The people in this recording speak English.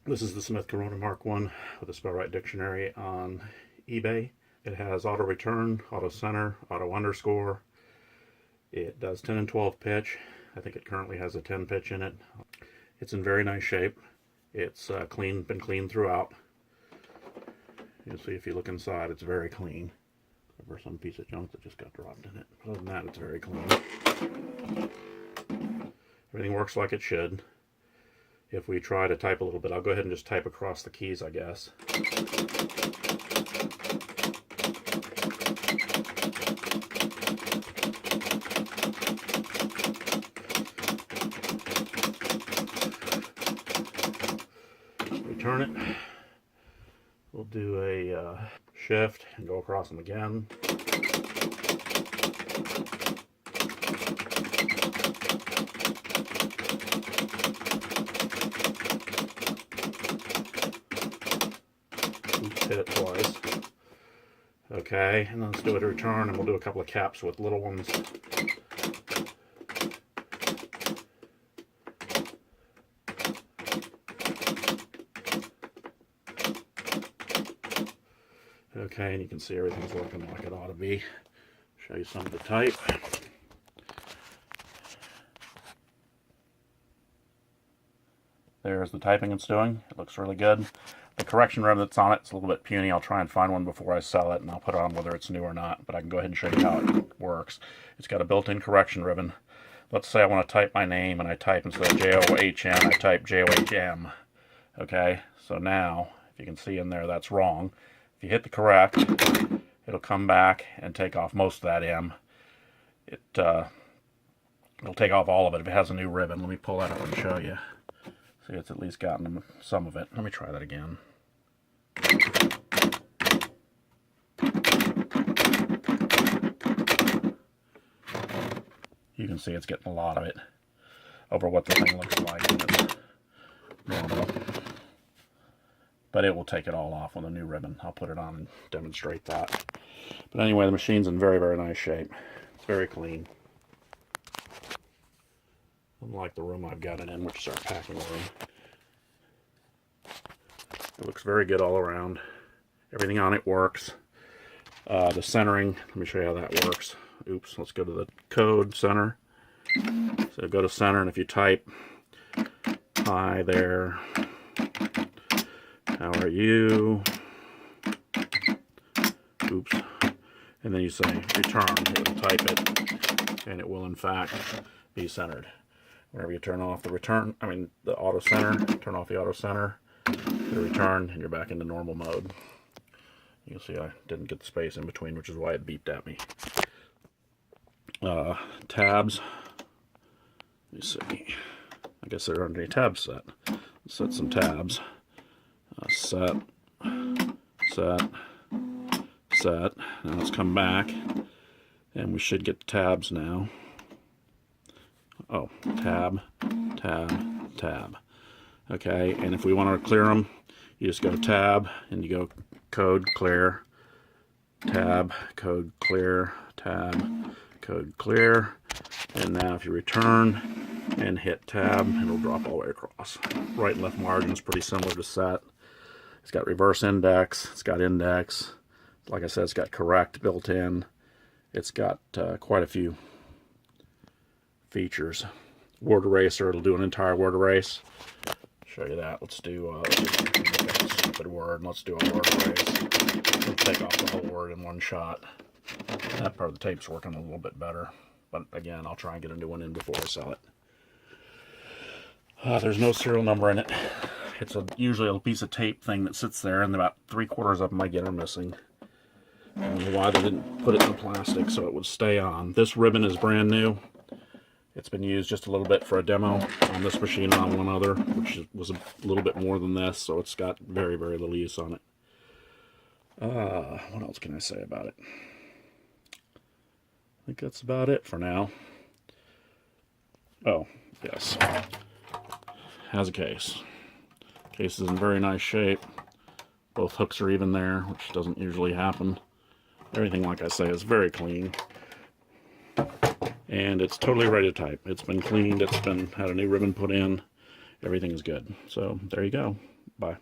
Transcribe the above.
This is the Smith Corona Mark 1 with a Spellwright dictionary on eBay. It has auto return, auto center, auto underscore. It does 10 and 12 pitch. I think it currently has a 10 pitch in it. It's in very nice shape. It's been clean throughout. You'll see if you look inside, it's very clean. Or some piece of junk that just got dropped in it. Other than that, it's very clean. Everything works like it should. If we try to type a little bit, I'll go ahead and just type across the keys, I guess. Return it. We'll do a shift and go across them again. Hit it twice. Okay, and then let's do a return, and we'll do a couple of caps with little ones. Okay, and you can see everything's working like it ought to be. Show you some of the type. There's the typing it's doing. It looks really good. The correction ribbon that's on it is a little bit puny. I'll try and find one before I sell it, and I'll put it on whether it's new or not, but I can go ahead and show you how it works. It's got a built-in correction ribbon. Let's say I want to type my name, and I type instead of J-O-H-N, I type J-O-H-M. Okay, so now, if you can see in there, that's wrong. If you hit the correct, it'll come back and take off most of that M. It'll take off all of it if it has a new ribbon. Let me pull that out and show you. See, it's at least gotten some of it. Let me try that again. You can see it's getting a lot of it over what the thing looks like when it's normal. But it will take it all off with a new ribbon. I'll put it on and demonstrate that. But anyway, the machine's in very, very nice shape. It's very clean. Unlike the room I've got it in, which is our packing room. It looks very good all around. Everything on it works. The centering, let me show you how that works. Oops, let's go to the code center. So go to center, and if you type, hi there, how are you? Oops. And then you say return, it will type it, and it will in fact be centered. Whenever you turn off the the auto center, turn off the auto center, hit return, and you're back into normal mode. You'll see I didn't get the space in between, which is why it beeped at me. Tabs. Let me see. I guess there aren't any tabs set. Let's set some tabs. Set. Now let's come back, and we should get the tabs now. Oh, tab. Okay, and if we want to clear them, you just go tab, and you go code clear, tab, code clear, tab, code clear. And now if you return and hit tab, it'll drop all the way across. Right and left margin is pretty similar to set. It's got reverse index, it's got index. Like I said, it's got correct built in. It's got quite a few features. Word eraser, it'll do an entire word erase. Show you that. Let's do a stupid word. Let's do a word erase. We'll take off the whole word in one shot. That part of the tape's working a little bit better. But again, I'll try and get a new one in before I sell it. There's no serial number in it. It's usually a piece of tape thing that sits there, and about 3/4 of them I get are missing. I don't know why they didn't put it in the plastic so it would stay on. This ribbon is brand new. It's been used just a little bit for a demo on this machine and on one other, which was a little bit more than this, so it's got very, very little use on it. What else can I say about it? I think that's about it for now. Oh, yes. Has a case. Case is in very nice shape. Both hooks are even there, which doesn't usually happen. Everything, like I say, is very clean. And it's totally ready to type. It's been cleaned, it's been had a new ribbon put in. everything is good. So there you go. Bye.